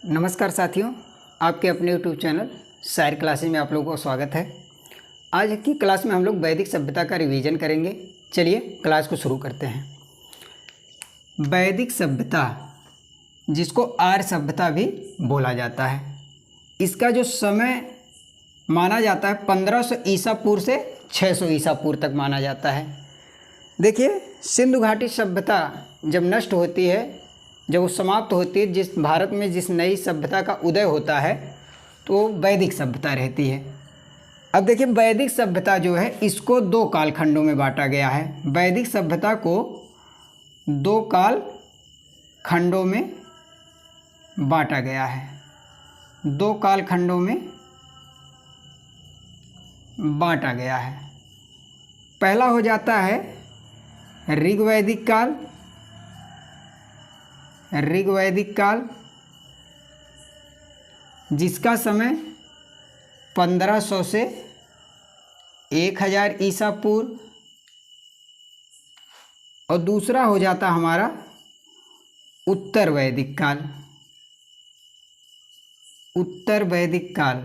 नमस्कार साथियों, आपके अपने YouTube चैनल शायर क्लासेज में आप लोगों को स्वागत है। आज की क्लास में हम लोग वैदिक सभ्यता का रिवीजन करेंगे। चलिए क्लास को शुरू करते हैं। वैदिक सभ्यता, जिसको आर्य सभ्यता भी बोला जाता है, इसका जो समय माना जाता है 1500 ईसा पूर्व से 600 ईसा पूर्व तक माना जाता है। देखिए, सिंधु घाटी सभ्यता जब नष्ट होती है, जब वो समाप्त होती है, जिस भारत में जिस नई सभ्यता का उदय होता है तो वैदिक सभ्यता रहती है। अब देखिए, वैदिक सभ्यता जो है इसको दो कालखंडों में बांटा गया है। वैदिक सभ्यता को दो काल खंडों में बांटा गया है, दो काल खंडों में बांटा गया है। पहला हो जाता है ऋग्वैदिक काल। ऋग्वैदिक काल जिसका समय 1500 से 1000 ईसा पूर्व, और दूसरा हो जाता हमारा उत्तर वैदिक काल। उत्तर वैदिक काल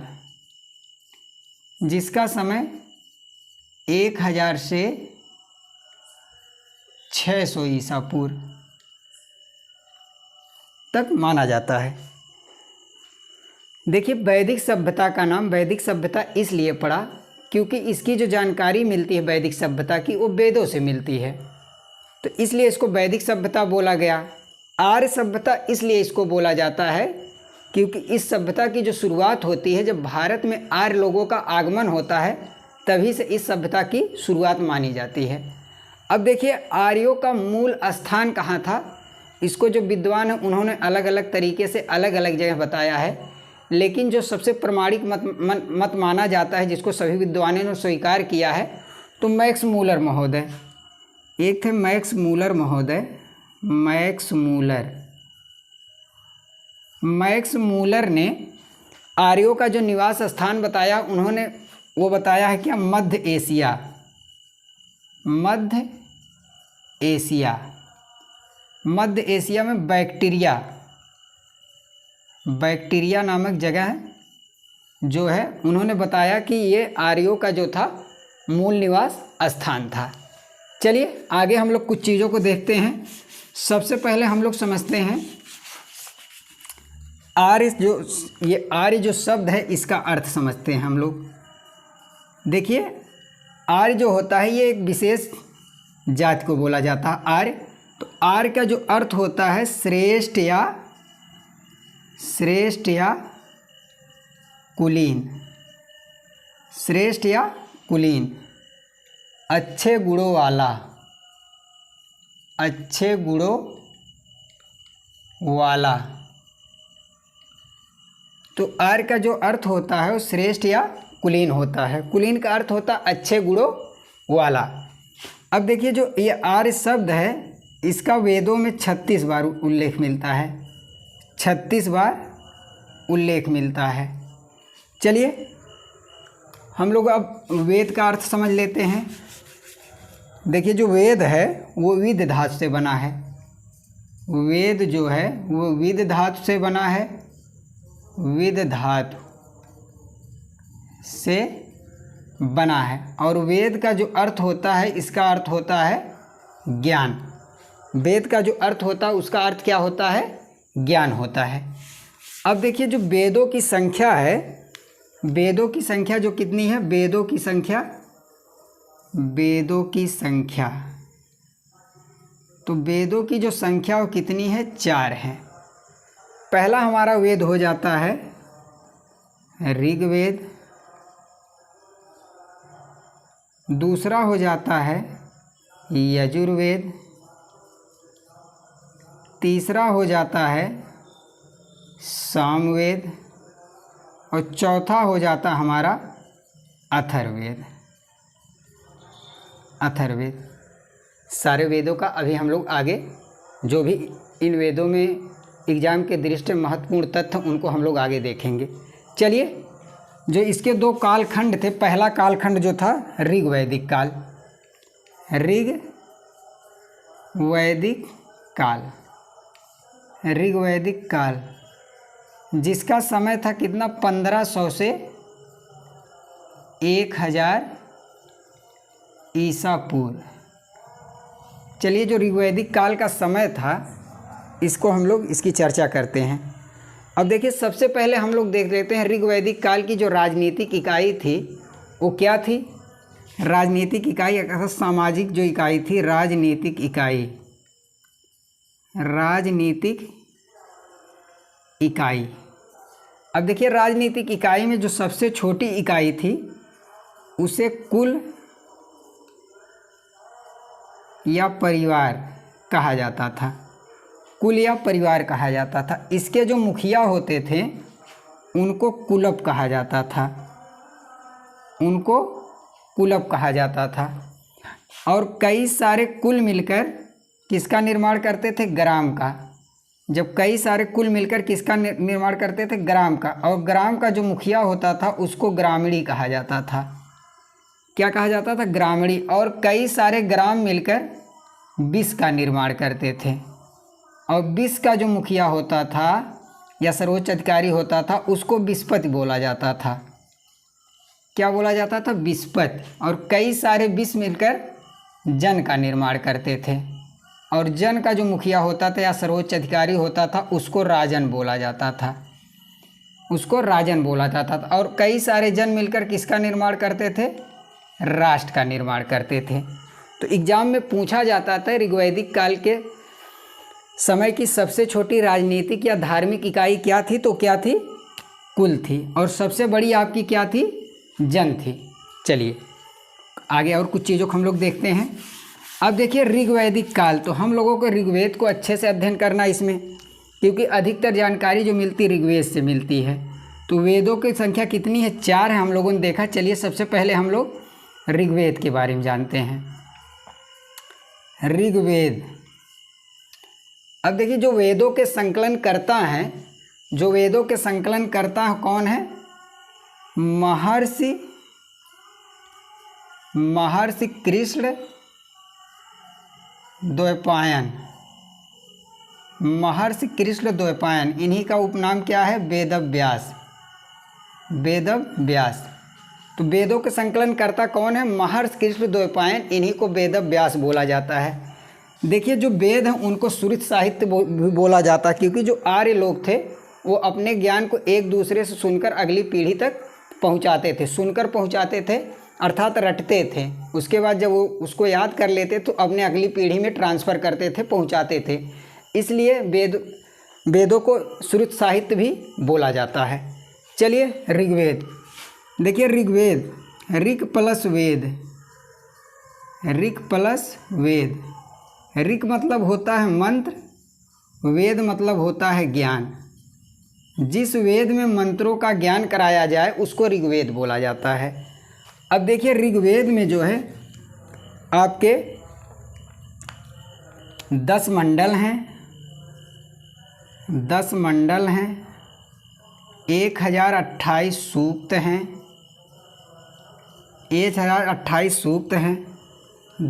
जिसका समय 1000 से 600 ईसा पूर्व तक माना जाता है। देखिए, वैदिक सभ्यता का नाम वैदिक सभ्यता इसलिए पड़ा क्योंकि इसकी जो जानकारी मिलती है वैदिक सभ्यता की, वो वेदों से मिलती है, तो इसलिए इसको वैदिक सभ्यता बोला गया। आर्य सभ्यता इसलिए इसको बोला जाता है क्योंकि इस सभ्यता की जो शुरुआत होती है, जब भारत में आर्य लोगों का आगमन होता है, तभी से इस सभ्यता की शुरुआत मानी जाती है। अब देखिए, आर्यों का मूल स्थान कहाँ था, इसको जो विद्वान हैं उन्होंने अलग अलग तरीके से अलग अलग जगह बताया है, लेकिन जो सबसे प्रमाणिक मत माना जाता है, जिसको सभी विद्वानों ने स्वीकार किया है, तो मैक्स मूलर महोदय, एक थे मैक्स मूलर महोदय। मैक्स मूलर ने आर्यों का जो निवास स्थान बताया, उन्होंने वो बताया है क्या, मध्य एशिया। मध्य एशिया में बैक्टीरिया नामक जगह है, जो है उन्होंने बताया कि ये आर्यों का जो था मूल निवास स्थान था। चलिए आगे हम लोग कुछ चीज़ों को देखते हैं। सबसे पहले हम लोग समझते हैं आर्य जो शब्द है, इसका अर्थ समझते हैं हम लोग। देखिए, आर्य जो होता है ये एक विशेष जाति को बोला जाता है, आर्य। तो आर्य का जो अर्थ होता है श्रेष्ठ या कुलीन। श्रेष्ठ या कुलीन, अच्छे गुणों वाला। तो आर्य का जो अर्थ होता है वो श्रेष्ठ या कुलीन होता है। कुलीन का अर्थ होता है अच्छे गुणों वाला। अब देखिए, जो ये आर्य शब्द है, इसका वेदों में 36 बार उल्लेख मिलता है। 36 बार उल्लेख मिलता है। चलिए हम लोग अब वेद का अर्थ समझ लेते हैं। देखिए, जो वेद है वो विद धातु से बना है। वेद जो है वो विद धातु से बना है। विद धातु से बना है, और वेद का जो अर्थ होता है, इसका अर्थ होता है ज्ञान। वेद का जो अर्थ होता है उसका अर्थ क्या होता है, ज्ञान होता है। अब देखिए, जो वेदों की संख्या है, वेदों की संख्या जो कितनी है, वेदों की संख्या, तो वेदों की जो संख्या वो कितनी है, 4 है। पहला हमारा वेद हो जाता है ऋग्वेद, दूसरा हो जाता है यजुर्वेद, तीसरा हो जाता है सामवेद, और चौथा हो जाता हमारा अथर्ववेद। सारे वेदों का अभी हम लोग आगे जो भी इन वेदों में एग्जाम के दृष्टि महत्वपूर्ण तथ्य, उनको हम लोग आगे देखेंगे। चलिए, जो इसके दो कालखंड थे, पहला कालखंड जो था ऋग्वैदिक काल। ऋग्वैदिक काल जिसका समय था कितना, 1500 से 1000 ईसा पूर्व। चलिए, जो ऋग्वैदिक काल का समय था इसको हम लोग इसकी चर्चा करते हैं। अब देखिए, सबसे पहले हम लोग देख लेते हैं ऋग्वैदिक काल की जो राजनीतिक इकाई थी वो क्या थी। राजनीतिक इकाई अर्थात सामाजिक जो इकाई थी, राजनीतिक इकाई, राजनीतिक इकाई। अब देखिए, राजनीतिक इकाई में जो सबसे छोटी इकाई थी उसे कुल या परिवार कहा जाता था। कुल या परिवार कहा जाता था। इसके जो मुखिया होते थे उनको कुलप कहा जाता था, उनको कुलप कहा जाता था। और कई सारे कुल मिलकर किसका निर्माण करते थे, ग्राम का। जब कई सारे कुल मिलकर किसका निर्माण करते थे, ग्राम का। और ग्राम का जो मुखिया होता था उसको ग्रामीणी कहा जाता था। क्या कहा जाता था, ग्रामीणी। और कई सारे ग्राम मिलकर विष का निर्माण करते थे। और विष का जो मुखिया होता था या सर्वोच्च अधिकारी होता था उसको विस्पति बोला जाता था। क्या बोला जाता था, विस्पति। और कई सारे विष मिलकर जन का निर्माण करते थे। और जन का जो मुखिया होता था या सर्वोच्च अधिकारी होता था उसको राजन बोला जाता था, उसको राजन बोला जाता था। और कई सारे जन मिलकर किसका निर्माण करते थे, राष्ट्र का निर्माण करते थे। तो एग्जाम में पूछा जाता था ऋग्वैदिक काल के समय की सबसे छोटी राजनीतिक या धार्मिक इकाई क्या थी, तो क्या थी, कुल थी। और सबसे बड़ी आपकी क्या थी, जन थी। चलिए आगे और कुछ चीज़ों को हम लोग देखते हैं। अब देखिए, ऋग्वैदिक काल, तो हम लोगों को ऋग्वेद को अच्छे से अध्ययन करना इसमें, क्योंकि अधिकतर जानकारी जो मिलती ऋग्वेद से मिलती है। तो वेदों की संख्या कितनी है, 4 है, हम लोगों ने देखा। चलिए सबसे पहले हम लोग ऋग्वेद के बारे में जानते हैं। ऋग्वेद, अब देखिए, जो वेदों के संकलन करता है, जो वेदों के संकलन करता है कौन है, महर्षि कृष्ण द्वैपायन। महर्षि कृष्ण द्वैपायन, इन्हीं का उपनाम क्या है, वेदव्यास। वेदव्यास। तो वेदों के संकलन करता कौन है, महर्षि कृष्ण द्वैपायन, इन्हीं को वेदव्यास बोला जाता है। देखिए, जो वेद हैं उनको श्रुत साहित्य भी बोला जाता है, क्योंकि जो आर्य लोग थे वो अपने ज्ञान को एक दूसरे से सुनकर अगली पीढ़ी तक पहुंचाते थे, सुनकर पहुंचाते थे, अर्थात रटते थे। उसके बाद जब वो उसको याद कर लेते तो अपने अगली पीढ़ी में ट्रांसफ़र करते थे, पहुंचाते थे। इसलिए वेदों को श्रुत साहित्य भी बोला जाता है। चलिए ऋग्वेद, देखिए ऋग्वेद, ऋग प्लस वेद, ऋग प्लस वेद। ऋग मतलब होता है मंत्र, वेद मतलब होता है ज्ञान। जिस वेद में मंत्रों का ज्ञान कराया जाए उसको ऋग्वेद बोला जाता है। अब देखिए, ऋग्वेद में जो है आपके 10 मंडल हैं, 10 मंडल हैं, 1028 सूक्त हैं, 1028 सूक्त हैं,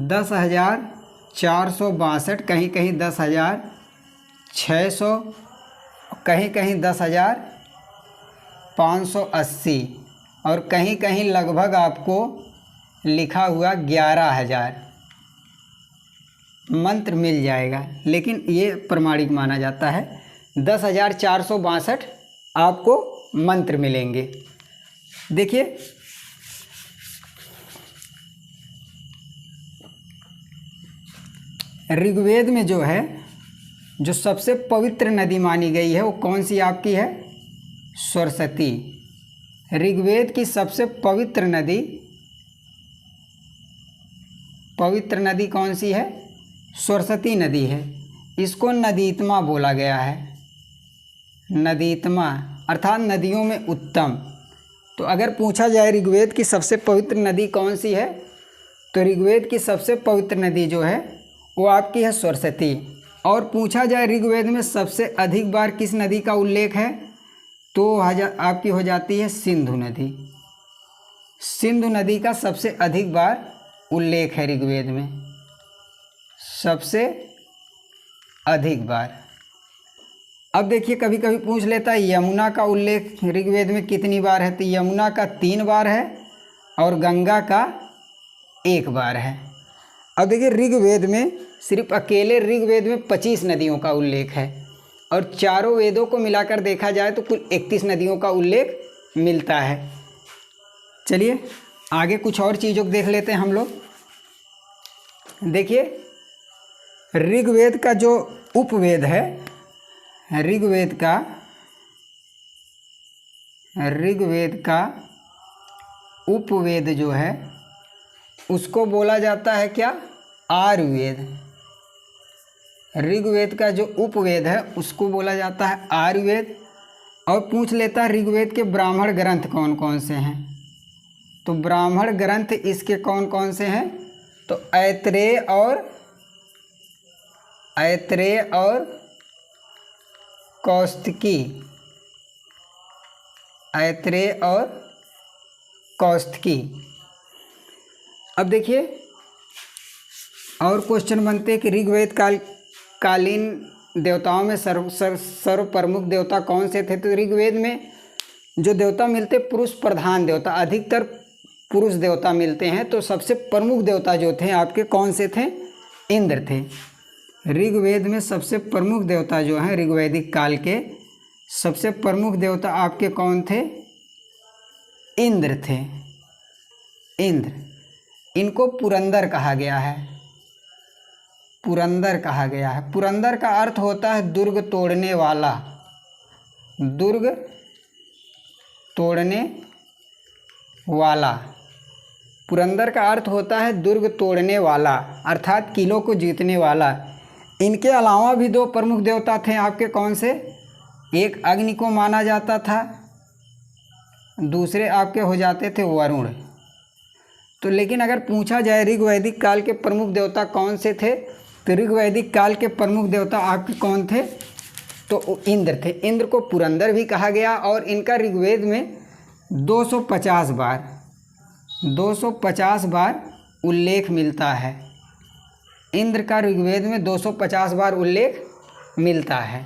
10,462, कहीं कहीं 10,600, कहीं कहीं 10,580 और कहीं कहीं लगभग आपको लिखा हुआ 11,000 मंत्र मिल जाएगा, लेकिन ये प्रमाणिक माना जाता है। 10,462 आपको मंत्र मिलेंगे। देखिए, ऋग्वेद में जो है, जो सबसे पवित्र नदी मानी गई है वो कौन सी आपकी है, सरस्वती। ऋग्वेद की सबसे पवित्र नदी कौन सी है, सरस्वती नदी है। इसको नदीतमा बोला गया है, नदीतमा अर्थात नदियों में उत्तम। तो अगर पूछा जाए ऋग्वेद की सबसे पवित्र नदी कौन सी है, तो ऋग्वेद की सबसे पवित्र नदी जो है वो आपकी है सरस्वती। और पूछा जाए ऋग्वेद में सबसे अधिक बार किस नदी का उल्लेख है, तो आपकी हो जाती है सिंधु नदी। सिंधु नदी का सबसे अधिक बार उल्लेख है ऋग्वेद में, सबसे अधिक बार। अब देखिए कभी कभी पूछ लेता है यमुना का उल्लेख ऋग्वेद में कितनी बार है, तो यमुना का 3 बार है और गंगा का 1 बार है। अब देखिए ऋग्वेद में सिर्फ अकेले ऋग्वेद में 25 नदियों का उल्लेख है और चारों वेदों को मिलाकर देखा जाए तो कुल 31 नदियों का उल्लेख मिलता है। चलिए आगे कुछ और चीज़ों को देख लेते हैं हम लोग। देखिए ऋग्वेद का जो उपवेद है, ऋग्वेद का उपवेद जो है उसको बोला जाता है क्या, आयुर्वेद। ऋग्वेद का जो उपवेद है उसको बोला जाता है आयुर्वेद। और पूछ लेता है ऋग्वेद के ब्राह्मण ग्रंथ कौन कौन से हैं, तो ब्राह्मण ग्रंथ इसके कौन कौन से हैं, तो ऐत्रेय और कौस्तुकी, ऐत्रेय और कौस्तुकी। अब देखिए और क्वेश्चन बनते हैं कि ऋग्वेद कालीन देवताओं में सर्व प्रमुख देवता कौन से थे, तो ऋग्वेद में जो देवता मिलते पुरुष प्रधान देवता, अधिकतर पुरुष देवता मिलते हैं। तो सबसे प्रमुख देवता जो थे आपके कौन से थे, इंद्र थे। ऋग्वेद में सबसे प्रमुख देवता जो हैं ऋग्वैदिक काल के सबसे प्रमुख देवता आपके कौन थे, इंद्र थे। इंद्र, इनको पुरंदर कहा गया है, पुरंदर कहा गया है। पुरंदर का अर्थ होता है दुर्ग तोड़ने वाला, दुर्ग तोड़ने वाला। पुरंदर का अर्थ होता है दुर्ग तोड़ने वाला, अर्थात किलों को जीतने वाला। इनके अलावा भी 2 प्रमुख देवता थे आपके कौन से, एक अग्नि को माना जाता था, दूसरे आपके हो जाते थे वरुण। तो लेकिन अगर पूछा जाए ऋग्वैदिक काल के प्रमुख देवता कौन से थे, तो ऋग्वैदिक काल के प्रमुख देवता आपके कौन थे, तो इंद्र थे। इंद्र को पुरंदर भी कहा गया और इनका ऋग्वेद में 250 बार उल्लेख मिलता है। इंद्र का ऋग्वेद में 250 बार उल्लेख मिलता है।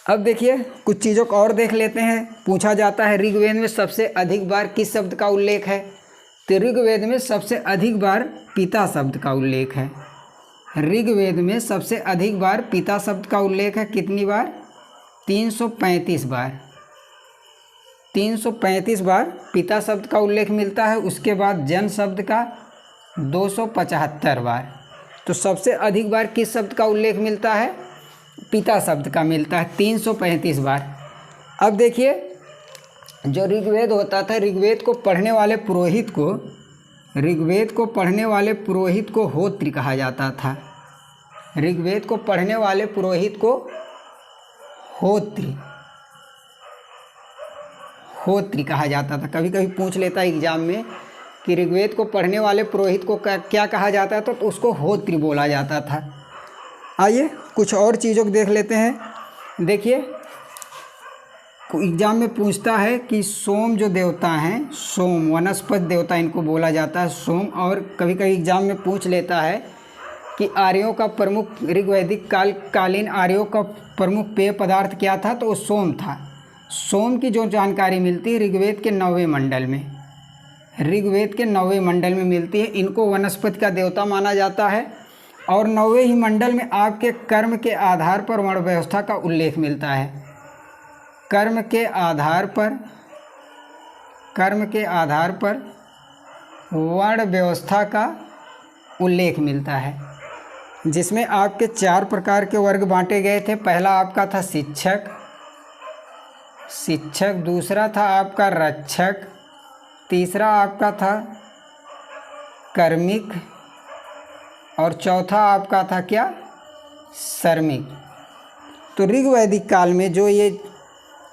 अब देखिए कुछ चीज़ों को और देख लेते हैं। पूछा जाता है ऋग्वेद में सबसे अधिक बार किस शब्द का उल्लेख है, तो ऋग्वेद में सबसे अधिक बार पिता शब्द का उल्लेख है। ऋग्वेद में सबसे अधिक बार पिता शब्द का उल्लेख है। कितनी बार, 335 बार। 335 बार पिता शब्द का उल्लेख मिलता है। उसके बाद जन शब्द का 275 बार। तो सबसे अधिक बार किस शब्द का उल्लेख मिलता है, पिता शब्द का मिलता है, 335 बार। अब देखिए जो ऋग्वेद होता था, ऋग्वेद को पढ़ने वाले पुरोहित को होत्री कहा जाता था। ऋग्वेद को पढ़ने वाले पुरोहित को होत्री कहा जाता था। कभी कभी पूछ लेता है एग्जाम में कि ऋग्वेद को पढ़ने वाले पुरोहित को क्या कहा जाता था, तो उसको होत्री बोला जाता था। आइए कुछ और चीज़ों को देख लेते हैं। देखिए एग्जाम में पूछता है कि सोम जो देवता हैं, सोम वनस्पति देवता इनको बोला जाता है, सोम। और कभी कभी एग्जाम में पूछ लेता है कि आर्यों का प्रमुख, ऋग्वैदिक कालीन आर्यों का प्रमुख पेय पदार्थ क्या था, तो वो सोम था। सोम की जो जानकारी मिलती है ऋग्वेद के 9वें मंडल में, ऋग्वेद के 9वें मंडल में मिलती है। इनको वनस्पति का देवता माना जाता है। और 9वें ही मंडल में आपके कर्म के आधार पर वर्ण व्यवस्था का उल्लेख मिलता है। कर्म के आधार पर वर्ण व्यवस्था का उल्लेख मिलता है, जिसमें आपके 4 प्रकार के वर्ग बांटे गए थे। पहला आपका था शिक्षक, दूसरा था आपका रक्षक, तीसरा आपका था कर्मिक और चौथा आपका था क्या, श्रमिक। तो ऋग्वैदिक काल में जो ये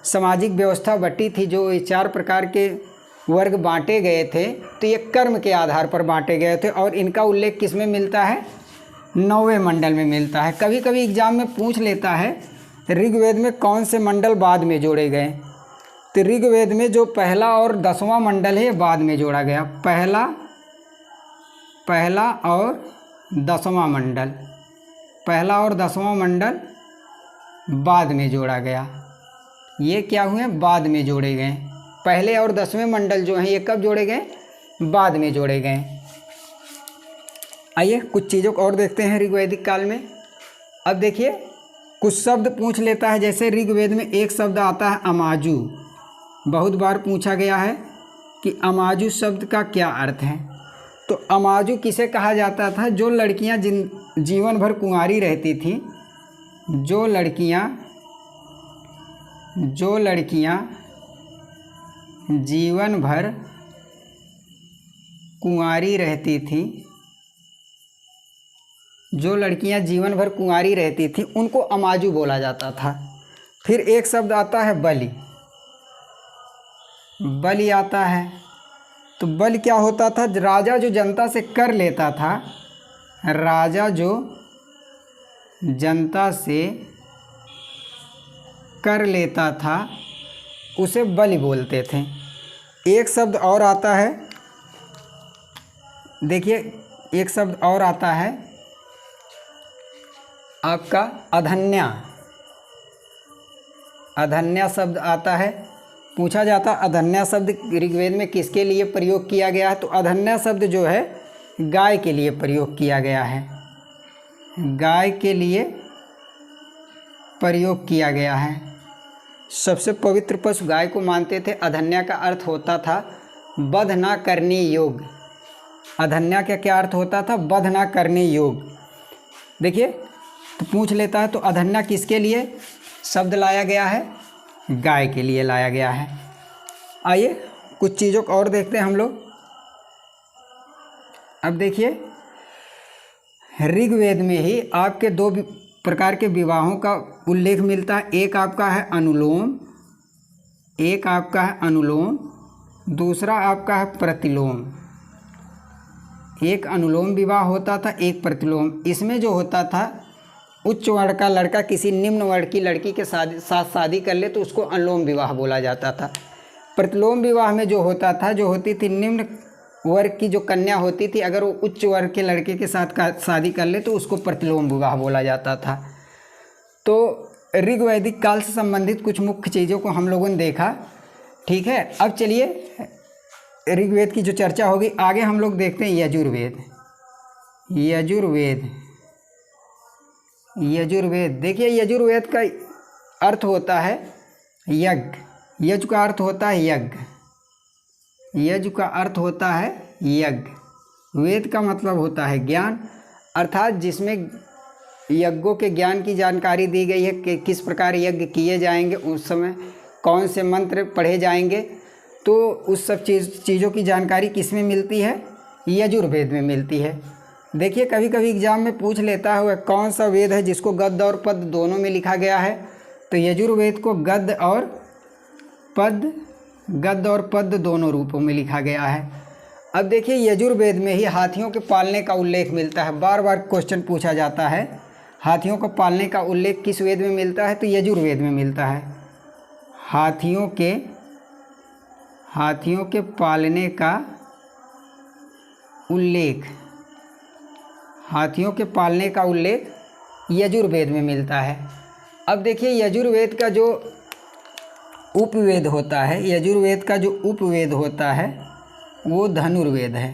सामाजिक व्यवस्था बटी थी, जो ये 4 प्रकार के वर्ग बांटे गए थे, तो ये कर्म के आधार पर बांटे गए थे। और इनका उल्लेख किस में मिलता है, 9वें मंडल में मिलता है। कभी कभी एग्जाम में पूछ लेता है ऋग्वेद में कौन से मंडल बाद में जोड़े गए, तो ऋग्वेद में जो पहला और 10वां मंडल है बाद में जोड़ा गया। पहला और 10वां मंडल, पहला और 10वां मंडल बाद में जोड़ा गया। ये क्या हुए? बाद में जोड़े गए। पहले और 10वें मंडल जो हैं ये कब जोड़े गए? बाद में जोड़े गए। आइए कुछ चीज़ों को और देखते हैं ऋग्वैदिक काल में। अब देखिए कुछ शब्द पूछ लेता है, जैसे ऋग्वेद में एक शब्द आता है अमाजू। बहुत बार पूछा गया है कि अमाजू शब्द का क्या अर्थ है। तो अमाजू किसे कहा जाता था? जो लड़कियां जीवन भर कुंवारी रहती थीं, जो लड़कियां जीवन भर कुंवारी रहती थीं, जो लड़कियां जीवन भर कुंवारी रहती थीं उनको अमाजू बोला जाता था। फिर एक शब्द आता है बलि। बलि आता है, तो बलि क्या होता था? राजा जो जनता से कर लेता था, राजा जो जनता से कर लेता था उसे बलि बोलते थे। एक शब्द और आता है, देखिए एक शब्द और आता है आपका अधन्या। अधन्या शब्द आता है। पूछा जाता अधन्या शब्द ऋग्वेद में किसके लिए प्रयोग किया गया है? तो अधन्या शब्द जो है गाय के लिए प्रयोग किया गया है। गाय के लिए प्रयोग किया गया है। सबसे पवित्र पशु गाय को मानते थे। अधन्या का अर्थ होता था वध ना करने योग्य। अधन्या का क्या अर्थ होता था? वध ना करने योग्य। देखिए तो पूछ लेता है, तो अधन्या किसके लिए शब्द लाया गया है? गाय के लिए लाया गया है। आइए कुछ चीज़ों को और देखते हैं हम लोग। अब देखिए ऋग्वेद में ही आपके दो प्रकार के विवाहों का उल्लेख मिलता है। एक आपका है अनुलोम, दूसरा आपका है प्रतिलोम। एक अनुलोम विवाह होता था, एक प्रतिलोम। इसमें जो होता था उच्च वर्ण का लड़का किसी निम्न वर्ण की लड़की के साथ शादी कर ले तो उसको अनुलोम विवाह बोला जाता था। प्रतिलोम विवाह में जो होता था, जो होती थी निम्न वर्ग की जो कन्या होती थी, अगर वो उच्च वर्ग के लड़के के साथ शादी कर ले तो उसको प्रतिलोम विवाह बोला जाता था। तो ऋग्वैदिक काल से संबंधित कुछ मुख्य चीज़ों को हम लोगों ने देखा। ठीक है, अब चलिए ऋग्वेद की जो चर्चा होगी आगे हम लोग देखते हैं यजुर्वेद। देखिए यजुर्वेद का अर्थ होता है यज्ञ। यजु का अर्थ होता है यज्ञ। वेद का मतलब होता है ज्ञान, अर्थात जिसमें यज्ञों के ज्ञान की जानकारी दी गई है कि किस प्रकार यज्ञ किए जाएंगे, उस समय कौन से मंत्र पढ़े जाएंगे। तो उस सब चीज़ों की जानकारी किस में मिलती है? यजुर्वेद में मिलती है। देखिए कभी कभी एग्जाम में पूछ लेता है वह कौन सा वेद है जिसको गद्य और पद्य दोनों में लिखा गया है। तो यजुर्वेद को गद्य और पद्य दोनों रूपों में लिखा गया है। अब देखिए यजुर्वेद में ही हाथियों के पालने का उल्लेख मिलता है। बार बार क्वेश्चन पूछा जाता है हाथियों को पालने का उल्लेख किस वेद में मिलता है? तो यजुर्वेद में मिलता है। हाथियों के पालने का उल्लेख यजुर्वेद में मिलता है। अब देखिए यजुर्वेद का जो उपवेद होता है वो धनुर्वेद है।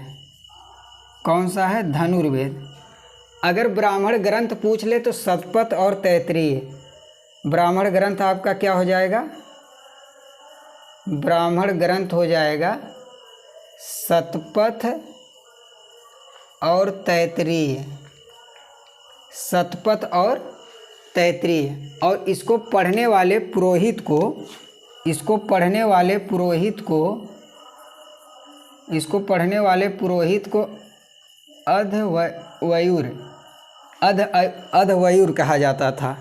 कौन सा है? धनुर्वेद। अगर ब्राह्मण ग्रंथ पूछ ले तो शतपथ और तैत्तिरीय। ब्राह्मण ग्रंथ आपका क्या हो जाएगा? ब्राह्मण ग्रंथ हो जाएगा शतपथ और तैत्तिरीय। शतपथ और तैत्तिरीय। और इसको पढ़ने वाले पुरोहित को अधवयूर कहा जाता था।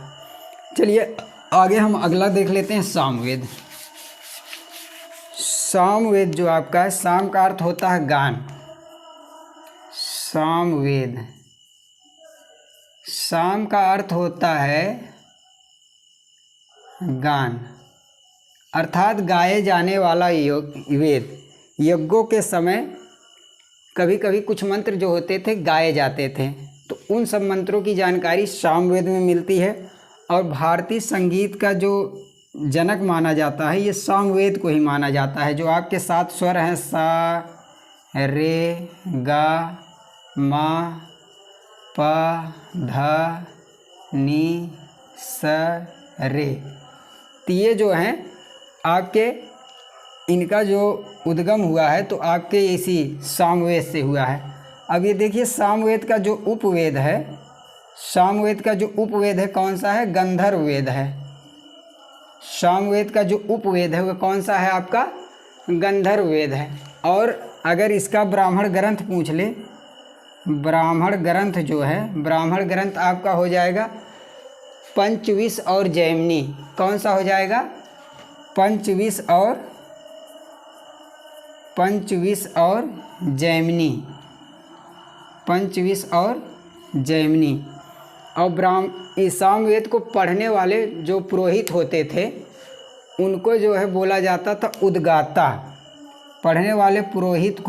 चलिए आगे हम अगला देख लेते हैं सामवेद। सामवेद जो आपका है, साम का अर्थ होता है गान। साम का अर्थ होता है गान, अर्थात गाए जाने वाला वेद। यज्ञों के समय कभी कभी कुछ मंत्र जो होते थे गाए जाते थे, तो उन सब मंत्रों की जानकारी सामवेद में मिलती है। और भारतीय संगीत का जो जनक माना जाता है ये सामवेद को ही माना जाता है। जो आपके 7 स्वर हैं सा, रे, गा, मा, पा, धा, नी, सा, रे, तो ये जो हैं आपके इनका जो उद्गम हुआ है तो आपके इसी सामवेद से हुआ है। अब ये देखिए सामवेद का जो उपवेद है, सामवेद का जो उपवेद है कौन सा है? गंधर्व वेद है। सामवेद का जो उपवेद है वह कौन सा है आपका? गंधर्व वेद है। और अगर इसका ब्राह्मण ग्रंथ पूछ ले, ब्राह्मण ग्रंथ जो है, ब्राह्मण ग्रंथ आपका हो जाएगा पंचविश और जैमिनी। कौन सा हो जाएगा? पंचविश और जैमिनी, पंचविश और जैमिनी। और इस सामवेद को पढ़ने वाले जो पुरोहित होते थे उनको जो है बोला जाता था उद्गाता। पढ़ने वाले पुरोहित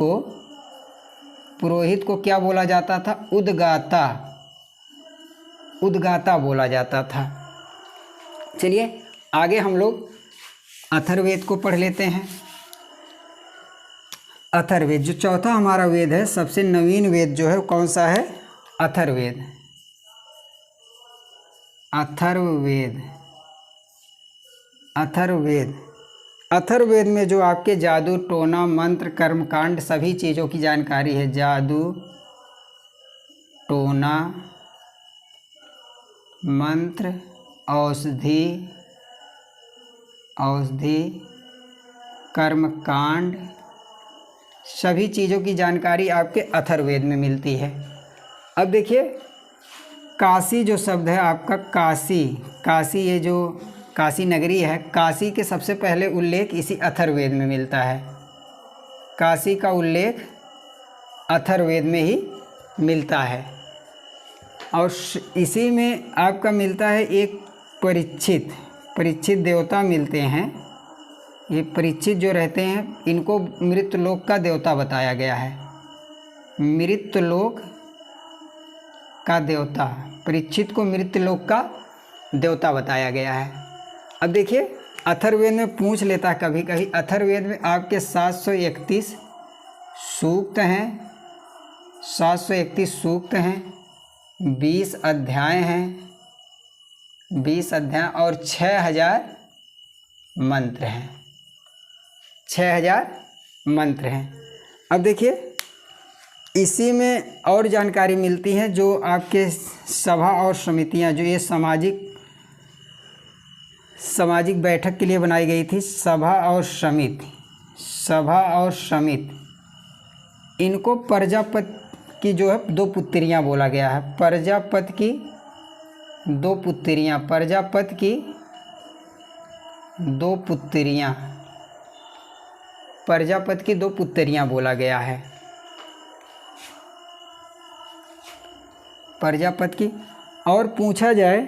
को क्या बोला जाता था? उद्गाता, उद्गाता बोला जाता था। चलिए आगे हम लोग अथर्ववेद को पढ़ लेते हैं। अथर्ववेद जो चौथा हमारा वेद है, सबसे नवीन वेद जो है कौन सा है? अथर्ववेद। अथर्ववेद, अथर्ववेद, अथर्ववेद में जो आपके जादू, टोना, मंत्र, कर्मकांड सभी चीज़ों की जानकारी है। जादू, टोना, मंत्र, औषधि, कर्मकांड सभी चीज़ों की जानकारी आपके अथर्ववेद में मिलती है। अब देखिए काशी जो शब्द है आपका, काशी ये जो काशी नगरी है, काशी के सबसे पहले उल्लेख इसी अथर्ववेद में मिलता है। काशी का उल्लेख अथर्ववेद में ही मिलता है। और इसी में आपका मिलता है एक परीक्षित देवता मिलते हैं। ये परीक्षित जो रहते हैं इनको मृत्यलोक का देवता बताया गया है। मृत्यलोक का देवता, परीक्षित को मृत्यलोक का देवता बताया गया है। अब देखिए अथर्ववेद में पूछ लेता है कभी कभी। अथर्ववेद में आपके 731 सूक्त हैं, 731 सूक्त हैं, 20 अध्याय हैं, 20 अध्याय और 6000 मंत्र हैं, 6000 मंत्र हैं। अब देखिए इसी में और जानकारी मिलती है जो आपके सभा और समितियां, जो ये सामाजिक बैठक के लिए बनाई गई थी, सभा और समिति, इनको प्रजापति की जो है 2 पुत्रियां बोला गया है। प्रजापति की 2 पुत्रियां, प्रजापति की 2 पुत्रियां, प्रजापति की 2 पुत्रियां बोला गया है। प्रजापति की। और पूछा जाए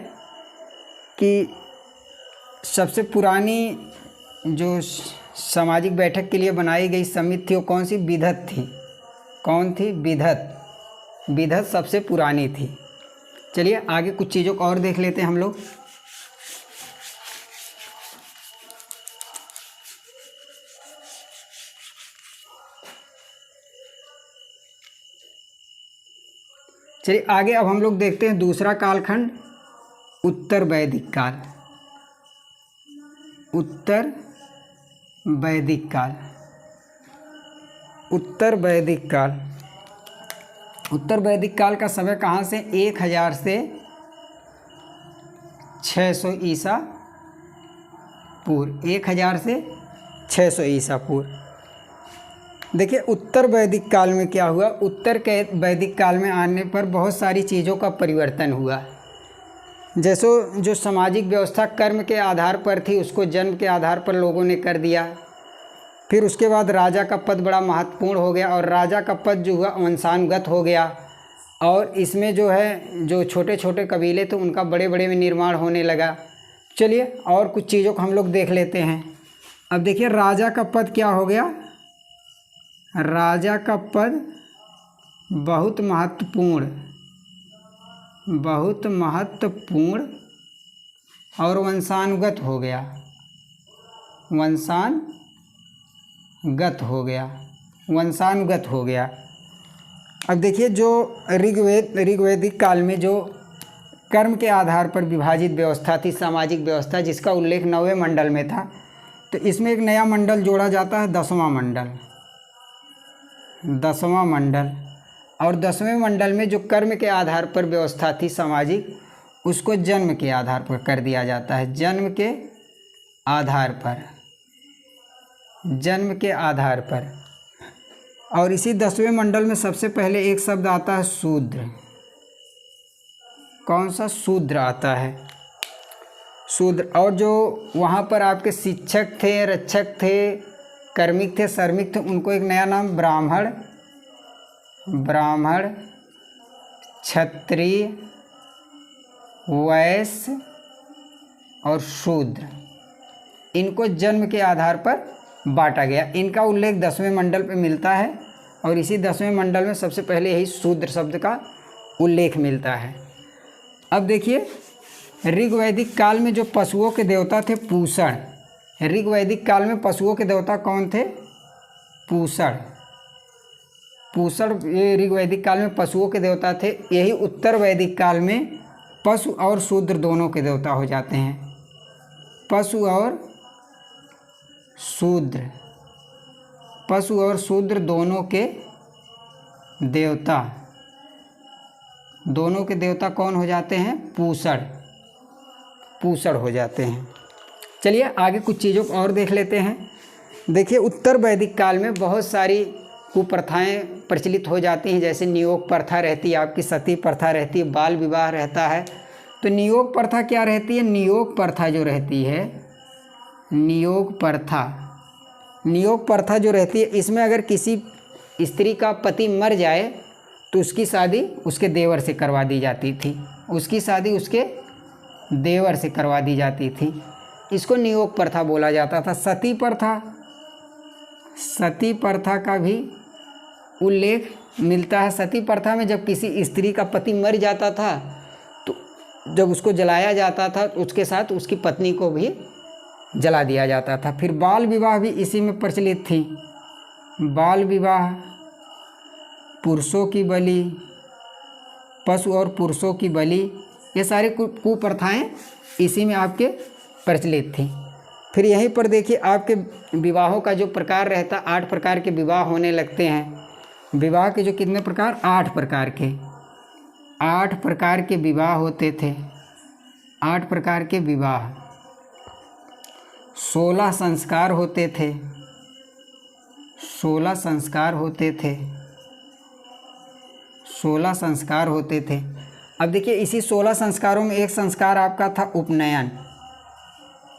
कि सबसे पुरानी जो सामाजिक बैठक के लिए बनाई गई समिति थी वो कौन सी? विधत थी। कौन थी? विधत सबसे पुरानी थी। चलिए आगे कुछ चीज़ों को और देख लेते हैं हम लोग। चलिए आगे अब हम लोग देखते हैं दूसरा कालखंड, उत्तर वैदिक काल। उत्तर वैदिक काल, उत्तर वैदिक काल, उत्तर वैदिक काल का समय कहाँ से? 1000 से 600 ईसा पूर्व, 1000 से 600 ईसा पूर्व। देखिए उत्तर वैदिक काल में क्या हुआ? उत्तर के वैदिक काल में आने पर बहुत सारी चीज़ों का परिवर्तन हुआ। जैसो जो सामाजिक व्यवस्था कर्म के आधार पर थी उसको जन्म के आधार पर लोगों ने कर दिया। फिर उसके बाद राजा का पद बड़ा महत्वपूर्ण हो गया और राजा का पद जो हुआ वंशानुगत हो गया। और इसमें जो है जो छोटे छोटे कबीले थे उनका बड़े बड़े में निर्माण होने लगा। चलिए और कुछ चीज़ों को हम लोग देख लेते हैं। अब देखिए राजा का पद क्या हो गया? राजा का पद बहुत महत्वपूर्ण और वंशानुगत हो गया, वंशानुगत हो गया, वंशानुगत हो गया। अब देखिए जो ऋग्वैदिक काल में जो कर्म के आधार पर विभाजित व्यवस्था थी, सामाजिक व्यवस्था, जिसका उल्लेख 9वें मंडल में था, तो इसमें एक नया मंडल जोड़ा जाता है, 10वां मंडल। 10वां मंडल, और 10वें मंडल में जो कर्म के आधार पर व्यवस्था थी सामाजिक, उसको जन्म के आधार पर कर दिया जाता है, जन्म के आधार पर, जन्म के आधार पर। और इसी 10वें मंडल में सबसे पहले एक शब्द आता है शूद्र। कौन सा? शूद्र आता है, शूद्र। और जो वहाँ पर आपके शिक्षक थे, रक्षक थे, कर्मिक थे, श्रमिक थे, उनको एक नया नाम ब्राह्मण, ब्राह्मण, क्षत्रिय, वैश्य और शूद्र, इनको जन्म के आधार पर बांटा गया। इनका उल्लेख 10वें मंडल पे मिलता है, और इसी 10वें मंडल में सबसे पहले यही शूद्र शब्द का उल्लेख मिलता है। अब देखिए ऋग्वैदिक काल में जो पशुओं के देवता थे पूषण, ऋग्वैदिक काल में पशुओं के देवता कौन थे? पूषण। पूषण ये ऋग्वैदिक काल में पशुओं के देवता थे। यही उत्तर वैदिक काल में पशु और शूद्र दोनों के देवता हो जाते हैं, पशु और शूद्र, पशु और शूद्र दोनों के देवता, दोनों के देवता कौन हो जाते हैं? पूषण, पूषण हो जाते हैं। चलिए आगे कुछ चीज़ों को और देख लेते हैं। देखिए उत्तर वैदिक काल में बहुत सारी कुप्रथाएं प्रचलित हो जाती हैं, जैसे नियोग प्रथा रहती है, आपकी सती प्रथा रहती है, बाल विवाह रहता है। तो नियोग प्रथा क्या रहती है? नियोग प्रथा जो रहती है, नियोग प्रथा, नियोग प्रथा जो रहती है, इसमें अगर किसी स्त्री का पति मर जाए तो उसकी शादी उसके देवर से करवा दी जाती थी, उसकी शादी उसके देवर से करवा दी जाती थी। इसको नियोग प्रथा बोला जाता था। सती प्रथा, सती प्रथा का भी उल्लेख मिलता है। सती प्रथा में जब किसी स्त्री का पति मर जाता था तो जब उसको जलाया जाता था तो उसके साथ उसकी पत्नी को भी जला दिया जाता था। फिर बाल विवाह भी इसी में प्रचलित थी। बाल विवाह, पुरुषों की बलि, पशु और पुरुषों की बलि, ये सारी कुप्रथाएं इसी में आपके प्रचलित थी। फिर यहीं पर देखिए आपके विवाहों का जो प्रकार रहता, 8 प्रकार के विवाह होने लगते हैं। विवाह के जो कितने प्रकार? 8 प्रकार के, 8 प्रकार के विवाह होते थे, 8 प्रकार के विवाह। 16 संस्कार होते थे, 16 संस्कार होते थे, 16 संस्कार होते थे। अब देखिए इसी 16 संस्कारों में एक संस्कार आपका था उपनयन।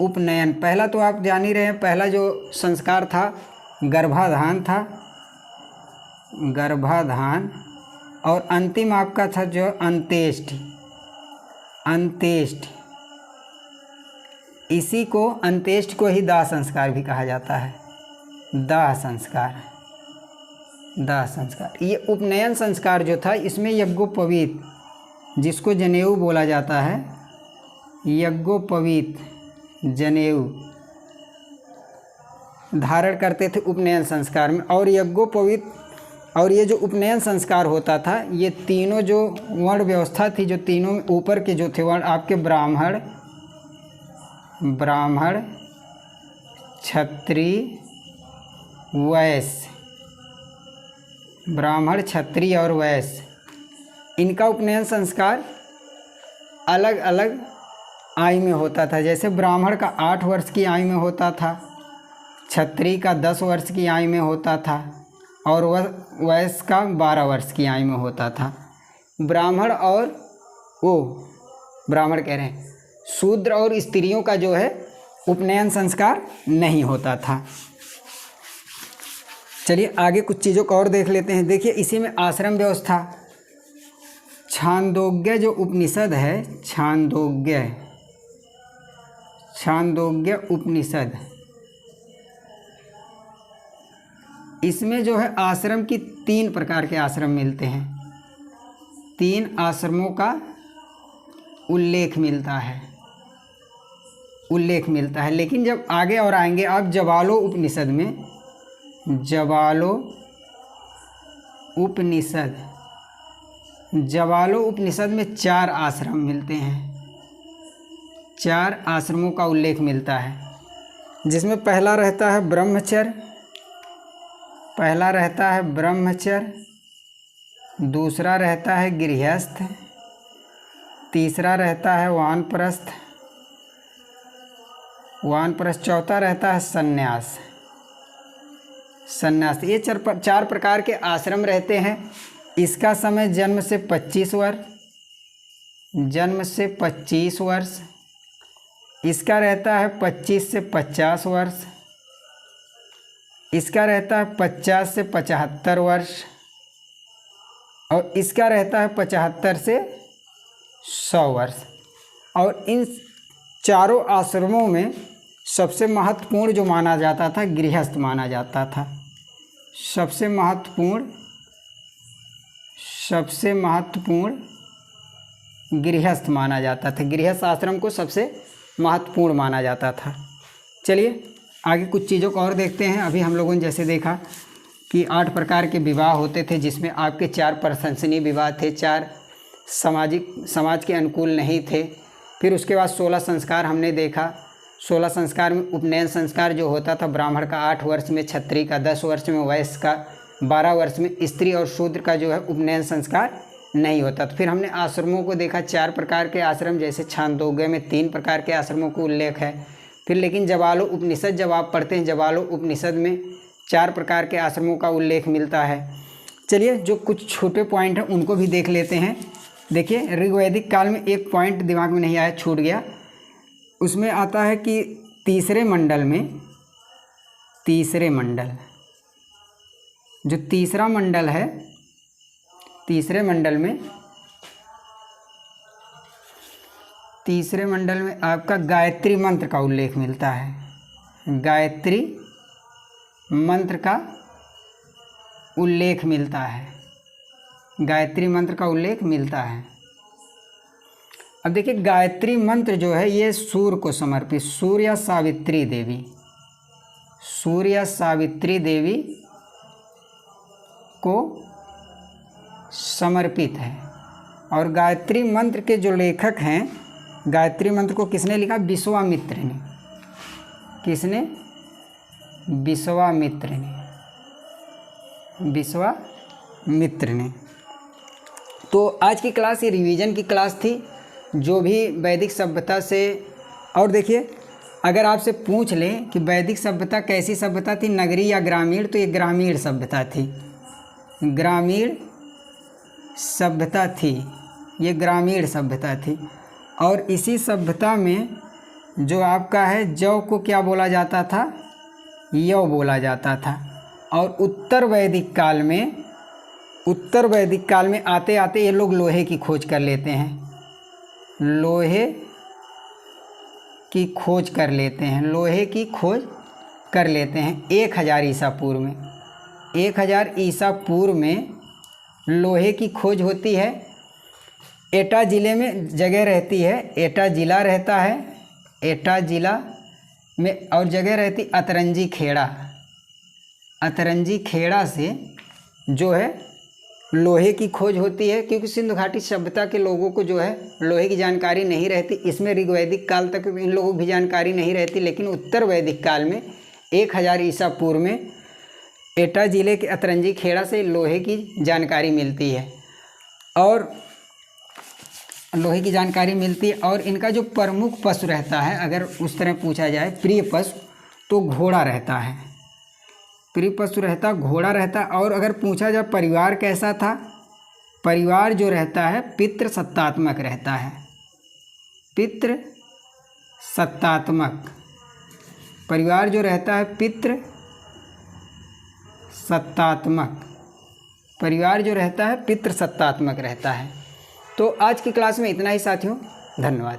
उपनयन पहला तो आप जान ही रहे हैं, पहला जो संस्कार था गर्भाधान था, गर्भाधान, और अंतिम आपका था जो अंत्येष्टि, अंत्येष्टि। इसी को अंत्येष्टि को ही दाह संस्कार भी कहा जाता है, दाह संस्कार, दाह संस्कार। ये उपनयन संस्कार जो था इसमें यज्ञोपवीत, जिसको जनेऊ बोला जाता है, यज्ञोपवीत जनेऊ धारण करते थे उपनयन संस्कार में। और यज्ञोपवीत, और ये जो उपनयन संस्कार होता था, ये तीनों जो वर्ण व्यवस्था थी, जो तीनों ऊपर के जो थे वर्ण आपके ब्राह्मण, ब्राह्मण, क्षत्रिय, वैश्य, ब्राह्मण, क्षत्रिय और वैश्य, इनका उपनयन संस्कार अलग अलग आयु में होता था। जैसे ब्राह्मण का 8 वर्ष की आयु में होता था, क्षत्रिय का 10 वर्ष की आयु में होता था, और वैश्य का 12 वर्ष की आयु में होता था। ब्राह्मण और ब्राह्मण कह रहे हैं, शूद्र और स्त्रियों का जो है उपनयन संस्कार नहीं होता था। चलिए आगे कुछ चीज़ों को और देख लेते हैं। देखिए इसी में आश्रम व्यवस्था, छांदोग्य जो उपनिषद है, छांदोग्य, छांदोग्य उपनिषद, इसमें जो है आश्रम की 3 प्रकार के आश्रम मिलते हैं, 3 आश्रमों का उल्लेख मिलता है। उल्लेख मिलता है। लेकिन जब आगे और आएंगे आप जवालो उपनिषद में, जवालो उपनिषद में 4 आश्रम मिलते हैं, 4 आश्रमों का उल्लेख मिलता है, जिसमें पहला रहता है ब्रह्मचर्य, दूसरा रहता है गृहस्थ, तीसरा रहता है वानप्रस्थ, चौथा रहता है सन्यास। ये 4 प्रकार के आश्रम रहते हैं। इसका समय जन्म से 25 वर्ष, इसका रहता है 25 से 50 वर्ष, इसका रहता है 50 से 75 वर्ष, और इसका रहता है 75 से 100 वर्ष। और इन चारों आश्रमों में सबसे महत्वपूर्ण जो माना जाता था गृहस्थ माना जाता था। सबसे महत्वपूर्ण गृहस्थ माना जाता था। गृहस्थ आश्रम को सबसे महत्वपूर्ण माना जाता था। चलिए आगे कुछ चीज़ों को और देखते हैं। अभी हम लोगों ने जैसे देखा कि 8 प्रकार के विवाह होते थे, जिसमें आपके 4 प्रशंसनीय विवाह थे, 4 समाज के अनुकूल नहीं थे। फिर उसके बाद 16 संस्कार हमने देखा। 16 संस्कार में उपनयन संस्कार जो होता था ब्राह्मण का 8 वर्ष में, क्षत्रिय का 10 वर्ष में, वैश्य का 12 वर्ष में, स्त्री और शूद्र का जो है उपनयन संस्कार नहीं होता। तो फिर हमने आश्रमों को देखा, 4 प्रकार के आश्रम, जैसे छांदोग्य में 3 प्रकार के आश्रमों को उल्लेख है। फिर लेकिन जवालो उपनिषद जब आप पढ़ते हैं, जवालो उपनिषद में 4 प्रकार के आश्रमों का उल्लेख मिलता है। चलिए जो कुछ छोटे पॉइंट हैं उनको भी देख लेते हैं। देखिए ऋग्वैदिक काल में एक पॉइंट दिमाग में नहीं आया, छूट गया। उसमें आता है कि तीसरे मंडल जो तीसरा मंडल है, तीसरे मंडल में आपका गायत्री मंत्र का उल्लेख मिलता है। गायत्री मंत्र का उल्लेख मिलता है। अब देखिए गायत्री मंत्र जो है ये सूर्य को समर्पित, सूर्य या सावित्री देवी को समर्पित है। और गायत्री मंत्र के जो लेखक हैं, गायत्री मंत्र को किसने लिखा? विश्वामित्र ने। किसने? विश्वामित्र ने। तो आज की क्लास ये रिवीजन की क्लास थी, जो भी वैदिक सभ्यता से। और देखिए अगर आपसे पूछ लें कि वैदिक सभ्यता कैसी सभ्यता थी, नगरीय या ग्रामीण, तो ये ग्रामीण सभ्यता थी। ये ग्रामीण सभ्यता थी। और इसी सभ्यता में जो आपका है जौ को क्या बोला जाता था? यव बोला जाता था। और उत्तर वैदिक काल में आते आते ये लोग लोहे की खोज कर लेते हैं। 1000 ईसा पूर्व में। 1000 ईसा पूर्व में लोहे की खोज होती है। एटा ज़िले में जगह रहती है, एटा ज़िला रहता है, एटा ज़िला में। और जगह रहती अतरंजी खेड़ा से जो है लोहे की खोज होती है। क्योंकि सिंधु घाटी सभ्यता के लोगों को जो है लोहे की जानकारी नहीं रहती। इसमें ऋग्वैदिक काल तक इन लोगों की भी जानकारी नहीं रहती। लेकिन उत्तर वैदिक काल में 1000 ईसा पूर्व में एटा ज़िले के अतरंजी खेड़ा से लोहे की जानकारी मिलती है। और इनका जो प्रमुख पशु रहता है, अगर उस तरह पूछा जाए प्रिय पशु, तो घोड़ा रहता है। घोड़ा रहता। और अगर पूछा जाए परिवार कैसा था, परिवार जो रहता है पितृसत्तात्मक रहता है। परिवार जो रहता है पितृसत्तात्मक रहता है। तो आज की क्लास में इतना ही साथियों, धन्यवाद।